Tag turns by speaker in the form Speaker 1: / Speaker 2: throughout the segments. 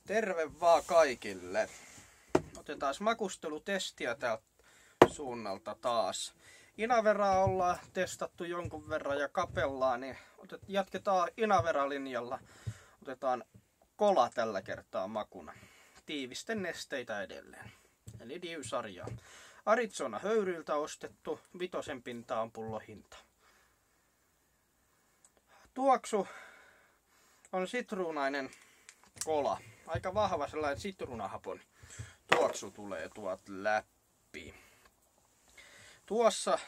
Speaker 1: Terve vaan kaikille. Otetaan makustelutestiä täältä suunnalta taas. Inaveraa ollaan testattu jonkun verran ja kapellaa, niin jatketaan Inavera-linjalla. Otetaan kola tällä kertaa makuna. Tiivisten nesteitä edelleen. Eli Diu-sarjaa. Arizona höyryiltä ostettu, 5 pinta on pullohinta. Tuoksu on sitruunainen kola. Aika vahva sellainen sitruunahapon tuoksu tulee tuolta läpi. Tuossa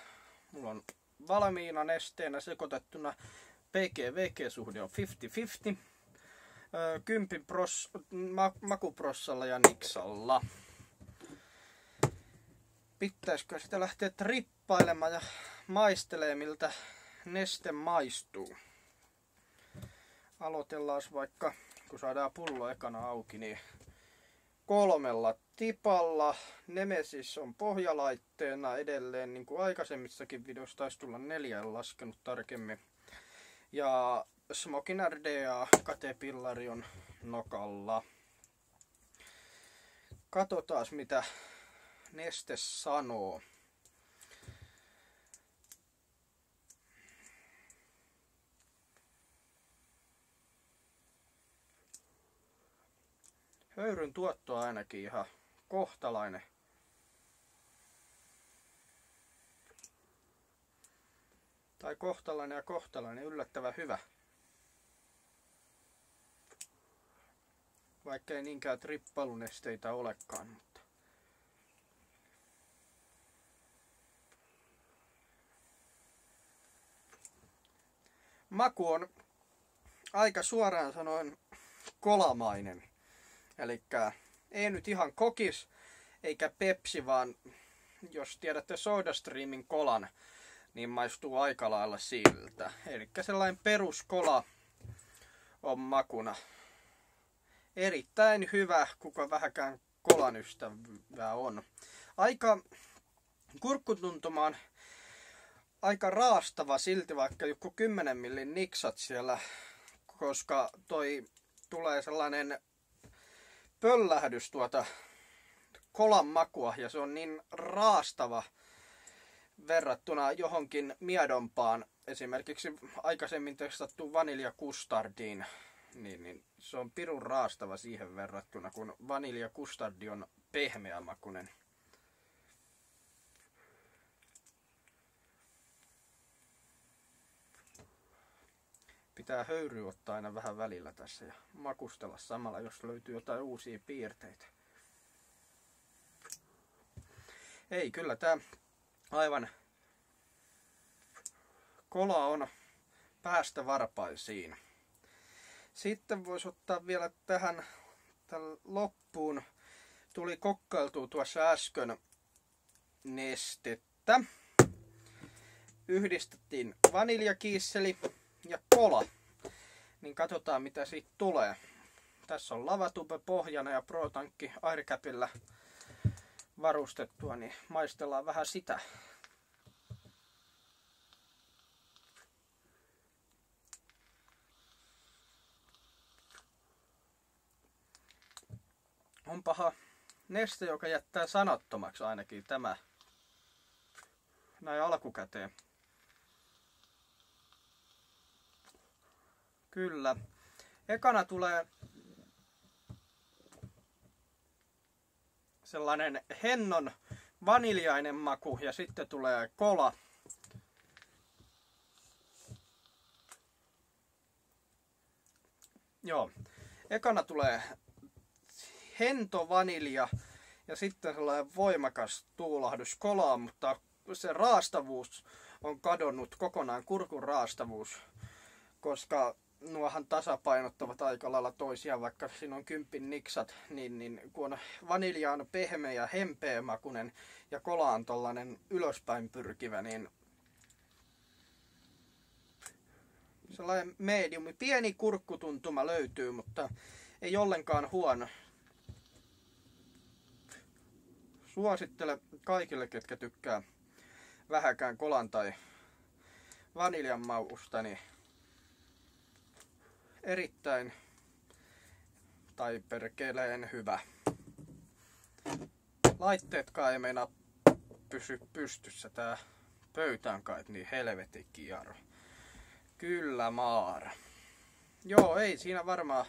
Speaker 1: mulla on valmiina nesteenä sekoitettuna PG-VG-suhde on 50-50. 10 makuprossalla ja niksalla. Pitäisikö sitä lähteä trippailemaan ja maistelee miltä neste maistuu. Aloitellaan vaikka, kun saadaan pullo ekana auki, niin 3 tipalla. Nemesis on pohjalaitteena edelleen, niin kuin aikaisemmissakin videoissa taisi tulla 4, en laskenut tarkemmin. Ja Smokin RDA katepillari on nokalla. Katsotaan mitä neste sanoo. Höyryn tuotto on ainakin ihan kohtalainen. Tai kohtalainen ja kohtalainen, yllättävän hyvä. Vaikka ei niinkään trippalunesteitä olekaan, mutta maku on aika suoraan sanoen kolamainen. Elikkä ei nyt ihan kokis eikä Pepsi, vaan jos tiedätte SodaStreamin kolan, niin maistuu aika lailla siltä. Elikkä sellainen peruskola on makuna. Erittäin hyvä, kuka vähäkään kolan ystävää on. Aika kurkkutuntumaan aika raastava silti, vaikka joku 10 millin niksat siellä, koska toi tulee sellainen pöllähdys tuota kolan makua ja se on niin raastava verrattuna johonkin miedompaan, esimerkiksi aikaisemmin testattuun vanilja kustardiin, niin se on pirun raastava siihen verrattuna, kun vanilja kustardi on pehmeä makunen. Pitää höyryä ottaa aina vähän välillä tässä ja makustella samalla, jos löytyy jotain uusia piirteitä. Ei, kyllä tää aivan kola on päästä varpaisiin. Sitten voisi ottaa vielä tähän loppuun. Tuli kokkailtua tuossa äsken nestettä. Yhdistettiin vaniljakiisseli ja kola. Niin katsotaan mitä siitä tulee. Tässä on lavatube pohjana ja Pro-tankki aircapilla varustettua, niin maistellaan vähän sitä. On paha neste, joka jättää sanattomaksi ainakin tämä näin alkukäteen. Kyllä. Ekana tulee sellainen hennon vaniljainen maku ja sitten tulee kola. Joo. Ekana tulee hento vanilja ja sitten sellainen voimakas tuulahdus kolaa, mutta se raastavuus on kadonnut kokonaan, kurkun raastavuus, koska nuohan tasapainottavat aika lailla toisiaan, vaikka siinä on 10 niksat, niin kun vanilja on pehmeä ja hempeä makunen ja kola on tollanen ylöspäin pyrkivä, niin sellainen mediumi, pieni kurkkutuntuma löytyy, mutta ei ollenkaan huono. Suosittelen kaikille, ketkä tykkää vähäkään kolan tai vaniljan mausta, niin erittäin Tai perkeleen hyvä. Laitteetkaan ei meinaa pysy pystyssä. Tää pöytä on kai niin helvetin kiaro. Kyllä Maara. Joo, ei siinä varmaan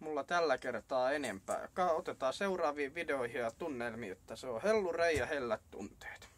Speaker 1: mulla tällä kertaa enempää. Otetaan seuraaviin videoihin ja tunnelmiin, että se on hellurei ja hellät tunteet.